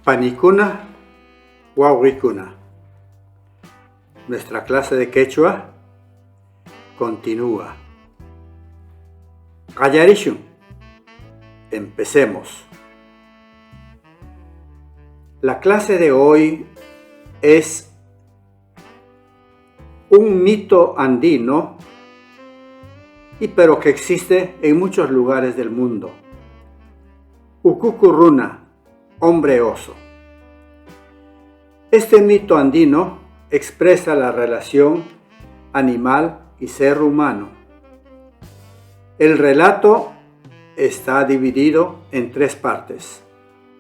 Panicuna, Wawricuna. Nuestra clase de quechua continúa. Qallarishu. Empecemos. La clase de hoy es un mito andino, pero que existe en muchos lugares del mundo. Ukukuruna, hombre oso. Este mito andino expresa la relación animal y ser humano. El relato está dividido en 3 partes.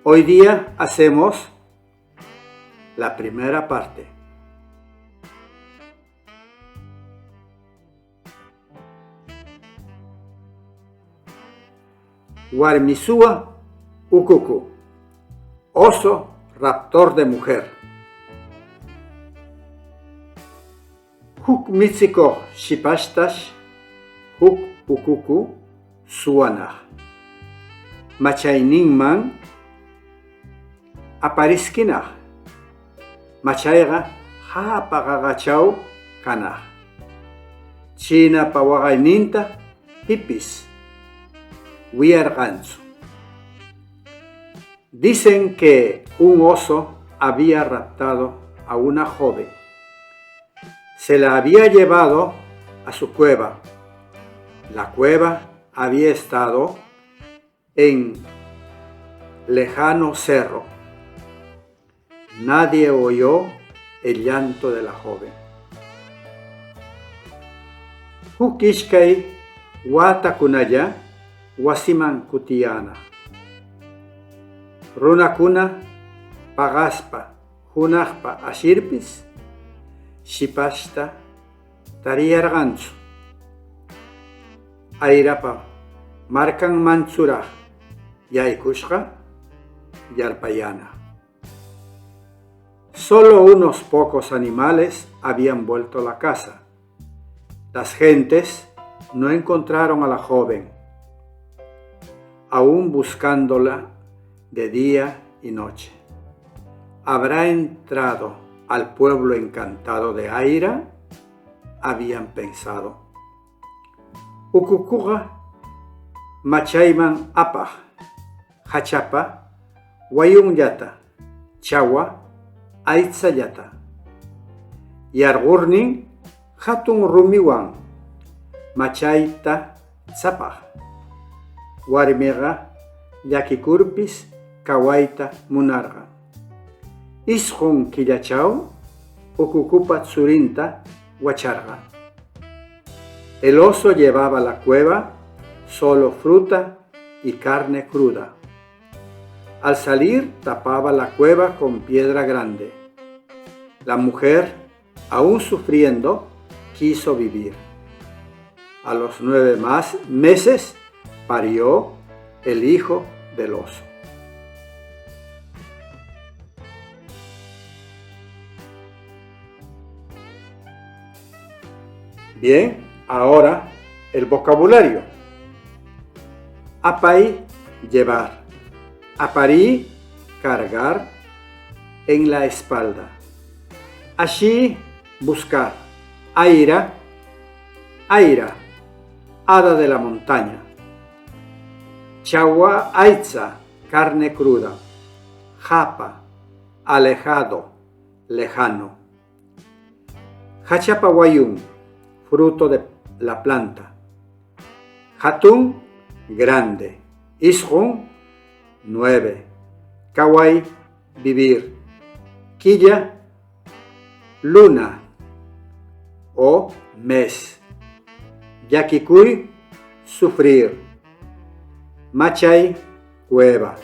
Hoy día hacemos la primera parte. Warmisua ukuku, oso raptor de mujer. Huk mitsiko shipashtash, huk ukuku suanah. Machayninman apariskinah. Machayga hapagagachaw kanah. China pawagayninta hipis wiarganzu. Dicen que un oso había raptado a una joven. Se la había llevado a su cueva. La cueva había estado en lejano cerro. Nadie oyó el llanto de la joven. Hukishkai watakunaya wasiman kutiana. Runakuna pagaspa hunaqpa ashirpis shipashta tariyarganchu. Ayrapa markan mansuraj yaykushqa yarpayana. Solo unos pocos animales habían vuelto a la casa. Las gentes no encontraron a la joven, aún buscándola de día y noche. ¿Habrá entrado al pueblo encantado de Aira? Habían pensado. Ukukuga machayman apaj, hachapa, wayunyata, chawa, aitzayata. Yargurnin hatun rumiwan, machayta tzapaj. Warmiga llakikurpis kawaita munarga. Ishqun killachaw ukukupa tsurinta wacharga. El oso llevaba a la cueva solo fruta y carne cruda. Al salir tapaba la cueva con piedra grande. La mujer, aún sufriendo, quiso vivir. A los 9 meses parió el hijo del oso. Bien, ahora el vocabulario. Apai, llevar. Aparí, cargar en la espalda. Ashi, buscar. Aira, aira, hada de la montaña. Chawa aitza, carne cruda. Japa, alejado, lejano. Hachapawayun, fruto de la planta. Hatun, grande. Ishun, 9. Kawai, vivir. Quilla, luna o mes. Yakikuy, sufrir. Machay, cueva.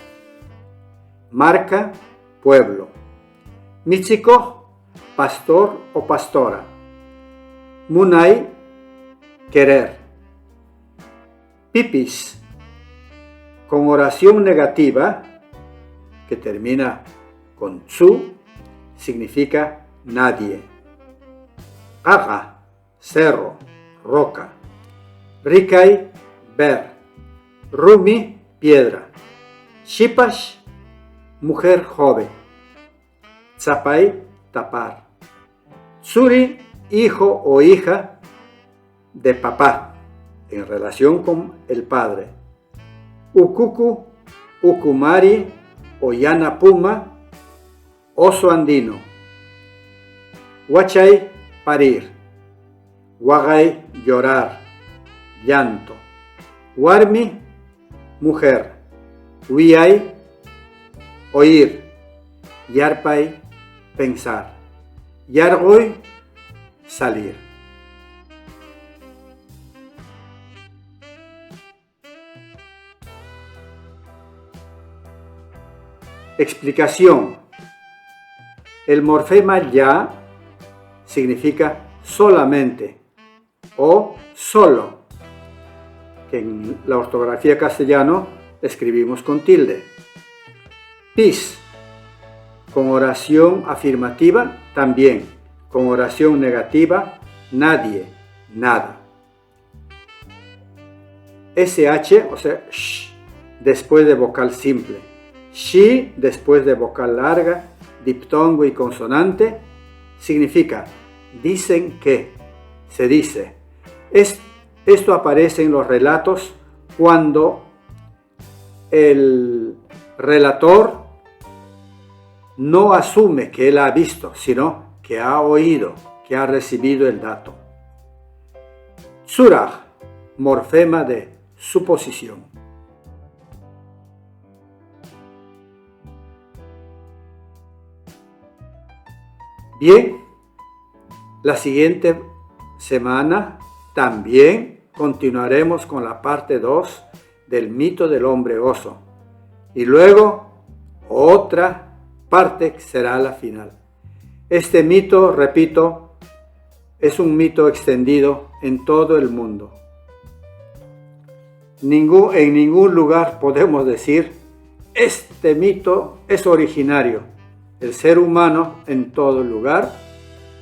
Marca, pueblo. Michiko, pastor o pastora. Munay, querer. Pipis, con oración negativa, que termina con tsu, significa nadie. Aga, cerro, roca. Rikai, ver. Rumi, piedra. Shipash, mujer joven. Tzapay, tapar. Tsuri, hijo o hija de papá, en relación con el padre. Ukuku, ukumari o yana puma, oso andino. Huachay, parir. Huagay, llorar, llanto. Warmi, mujer. Huiyay, oír. Yarpay, pensar. Yargoy, salir. Explicación. El morfema ya significa solamente o solo, que en la ortografía castellano escribimos con tilde. Pis, con oración afirmativa también, con oración negativa, nadie, nada. SH, o sea, sh, después de vocal simple. Shi, después de vocal larga, diptongo y consonante, significa dicen que, se dice. Esto aparece en los relatos cuando el relator no asume que él ha visto, sino que ha oído, que ha recibido el dato. Surah, morfema de suposición. Bien, la siguiente semana también continuaremos con la parte 2 del mito del hombre oso. Y luego otra parte que será la final. Este mito, repito, es un mito extendido en todo el mundo. En ningún lugar podemos decir, este mito es originario. El ser humano en todo lugar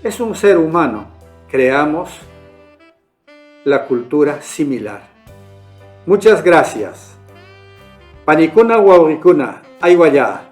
es un ser humano. Creamos la cultura similar. Muchas gracias. Panicuna Huauricuna, Aywaya.